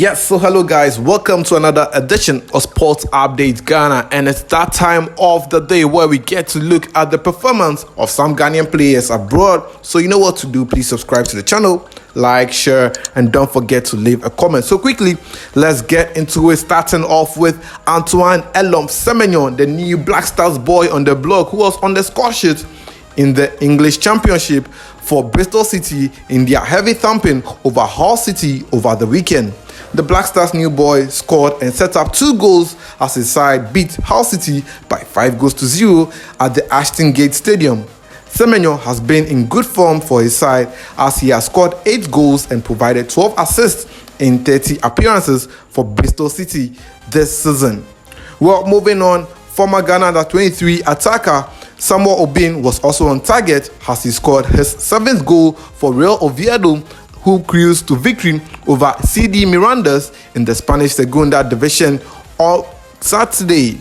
Yes, so hello guys, welcome to another edition of Sports Update Ghana, and it's that time of the day where we get to look at the performance of some Ghanaian players abroad. So you know what to do, please subscribe to the channel, like, share, and don't forget to leave a comment. So quickly, let's get into it, starting off with Antoine Semenyo, the new Black Stars boy on the block who was on the score sheet in the English Championship for Bristol City in their heavy thumping over Hull City over the weekend. The Black Stars' new boy scored and set up 2 goals as his side beat Hull City by 5-0 at the Ashton Gate Stadium. Semenyo has been in good form for his side as he has scored 8 goals and provided 12 assists in 30 appearances for Bristol City this season. Well, moving on, former Ghana under-23 attacker Samuel Obin was also on target as he scored his 7th goal for Real Oviedo, who cruised to victory over CD Mirandas in the Spanish Segunda Division on Saturday.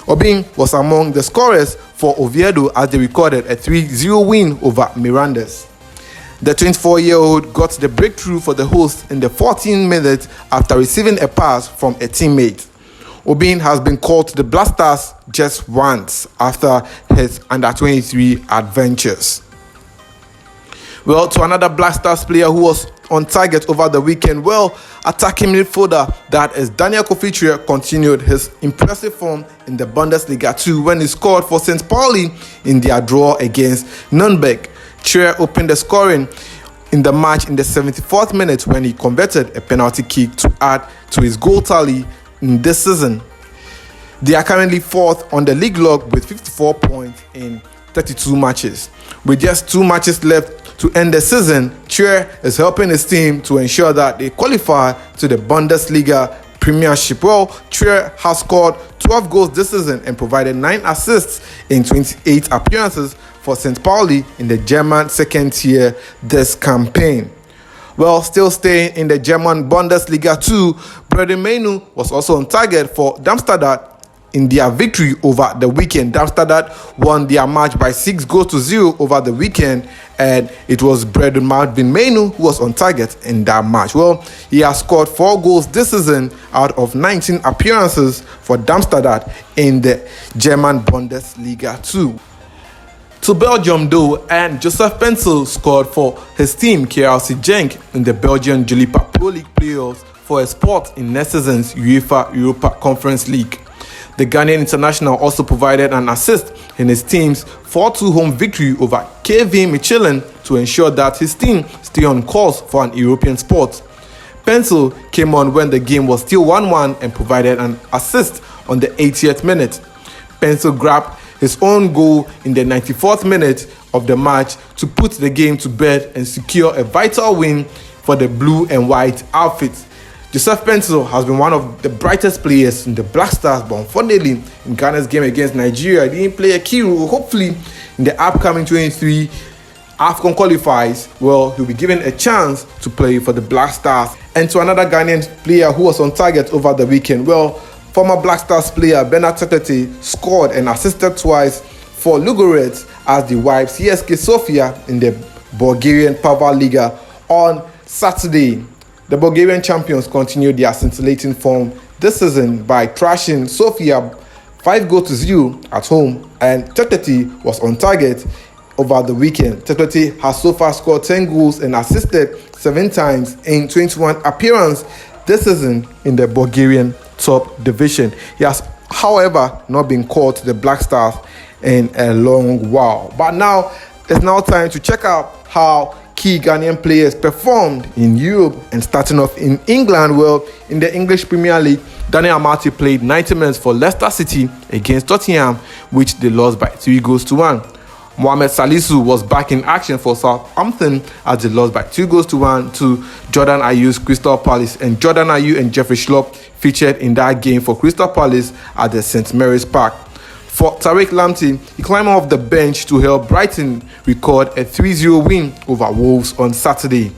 Obin was among the scorers for Oviedo as they recorded a 3-0 win over Mirandas. The 24-year-old got the breakthrough for the hosts in the 14th minute after receiving a pass from a teammate. Obin has been called to the Black Stars just once after his under-23 adventures. Well, to another Black Stars player who was on target over the weekend, attacking midfielder that is Daniel Kofitria continued his impressive form in the Bundesliga 2 when he scored for St. Pauli in their draw against Nürnberg. Kyereh opened the scoring in the match in the 74th minute when he converted a penalty kick to add to his goal tally in this season. They are currently 4th on the league log with 54 points in 32 matches. With just 2 matches left to end the season, Kyereh is helping his team to ensure that they qualify to the Bundesliga Premiership. Well, Kyereh has scored 12 goals this season and provided 9 assists in 28 appearances for St. Pauli in the German second tier this campaign. Well, still staying in the German Bundesliga 2, Menu was also on target for Darmstadt in their victory over the weekend. Darmstadt won their match by 6-0 over the weekend, and it was Menu who was on target in that match. Well, he has scored 4 goals this season out of 19 appearances for Darmstadt in the German Bundesliga 2. To Belgium though, and Joseph Paintsil scored for his team KRC Genk in the Belgian Jupiler Pro League playoffs for a spot in next season's UEFA Europa Conference League. The Ghanaian international also provided an assist in his team's 4-2 home victory over KV Mechelen to ensure that his team stay on course for an European spot. Paintsil came on when the game was still 1-1 and provided an assist on the 80th minute. Paintsil grabbed his own goal in the 94th minute of the match to put the game to bed and secure a vital win for the blue and white outfits. Joseph Paintsil has been one of the brightest players in the Black Stars, but unfortunately in Ghana's game against Nigeria, he didn't play a key role. Hopefully in the upcoming 23 AFCON qualifiers, he'll be given a chance to play for the Black Stars. And to another Ghanaian player who was on target over the weekend, former Black Stars player Bernard Tetete scored and assisted twice for Ludogorets as they wiped CSK Sofia in the Bulgarian Pavel Liga on Saturday. The Bulgarian champions continued their scintillating form this season by thrashing Sofia 5-0 at home, and Tetete was on target over the weekend. Tetete has so far scored 10 goals and assisted 7 times in 21 appearances this season in the Bulgarian top division. He has, however, not been called to the Black Stars in a long while. But now, it's now time to check out how key Ghanaian players performed in Europe, and starting off in England. In the English Premier League, Daniel Amati played 90 minutes for Leicester City against Tottenham, which they lost by 3-1. Mohamed Salisu was back in action for Southampton as they lost by 2-1 to Jordan Ayew's Crystal Palace, and Jordan Ayew and Jeffrey Schlupp featured in that game for Crystal Palace at the St. Mary's Park. For Tariq Lamptey, he climbed off the bench to help Brighton record a 3-0 win over Wolves on Saturday.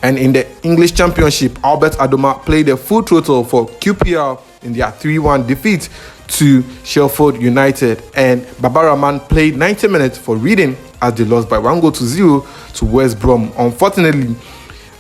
And in the English Championship, Albert Adoma played a full total for QPR in their 3-1 defeat to Sheffield United, and Babaraman played 90 minutes for Reading as they lost by 1-0 to West Brom. Unfortunately,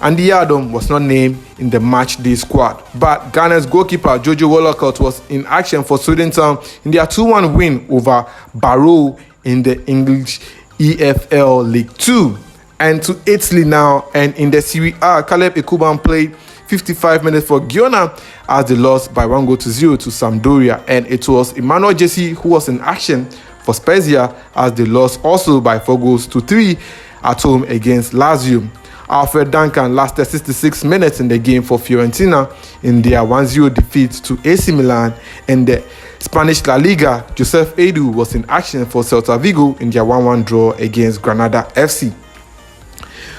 Andy Adam was not named in the match day squad. But Ghana's goalkeeper Jojo Wollacott was in action for Sweden Town in their 2-1 win over Barrow in the English EFL League 2. And to Italy now, and in the Serie A, Caleb Ekuban played 55 minutes for Guyana as they lost by 1-0 to Sampdoria. And it was Emmanuel Jesse who was in action for Spezia as they lost also by 4-3 at home against Lazio. Alfred Duncan lasted 66 minutes in the game for Fiorentina in their 1-0 defeat to AC Milan. In the Spanish La Liga, Joseph Edu was in action for Celta Vigo in their 1-1 draw against Granada FC.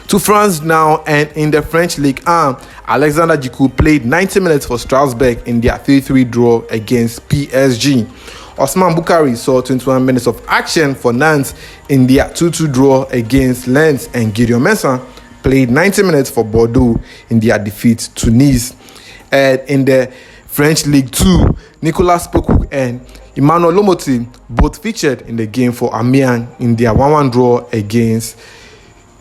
To France now, and in the French Ligue 1, Alexander Giroud played 90 minutes for Strasbourg in their 3-3 draw against PSG. Osman Boukari saw 21 minutes of action for Nantes in their 2-2 draw against Lens, and Gideon Mensah played 90 minutes for Bordeaux in their defeat to Nice. And in the French League 2, Nicolas Poku and Emmanuel Lomotin both featured in the game for Amiens in their 1-1 draw against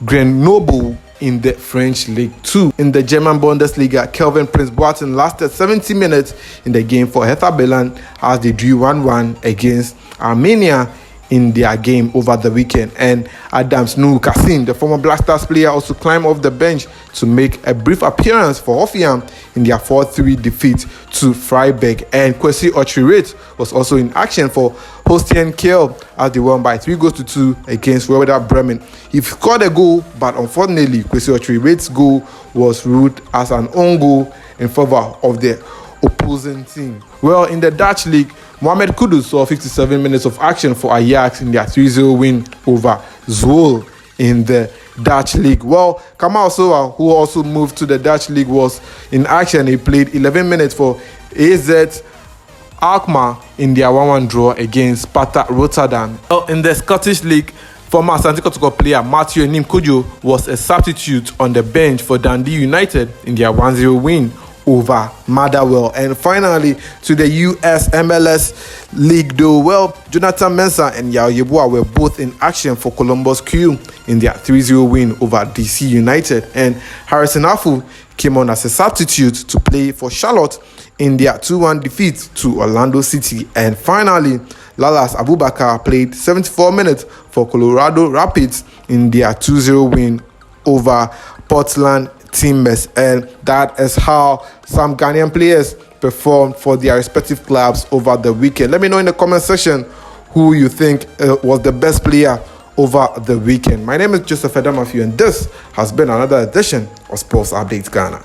Grenoble in the French League 2. In the German Bundesliga, Kelvin Prince Boateng lasted 70 minutes in the game for Hertha Berlin as they drew 1-1 against Armenia in their game over the weekend. And Adams Nou Kassim, the former Black Stars player, also climbed off the bench to make a brief appearance for Hoffenheim in their 4-3 defeat to Freiburg. And Kwesi Ochiret was also in action for Holstein Kiel as they won by 3-2 against Werder Bremen. He scored a goal, but unfortunately Kwesi Ochiret's goal was ruled as an own goal in favor of the opposing team. Well, in the Dutch league, Mohamed Kudus saw 57 minutes of action for Ajax in their 3-0 win over Zwolle in the Dutch league. Well, Kamal Soa, who also moved to the Dutch league, was in action. He played 11 minutes for AZ Alkmaar in their 1-1 draw against Sparta Rotterdam. Well, in the Scottish league, former Asante Kotoko player Matthew Nimkojo was a substitute on the bench for Dundee United in their 1-0 win over Motherwell. And finally, to the US MLS League though, well, Jonathan Mensah and Yao Yeboah were both in action for Columbus Crew in their 3-0 win over DC United. And Harrison Afu came on as a substitute to play for Charlotte in their 2-1 defeat to Orlando City. And finally, Lalas Abubakar played 74 minutes for Colorado Rapids in their 2-0 win over Portland Timbers. And that is how some Ghanaian players performed for their respective clubs over the weekend. Let me know in the comment section who you think was the best player over the weekend. My name is Joseph Edamafiu, and this has been another edition of Sports Update Ghana.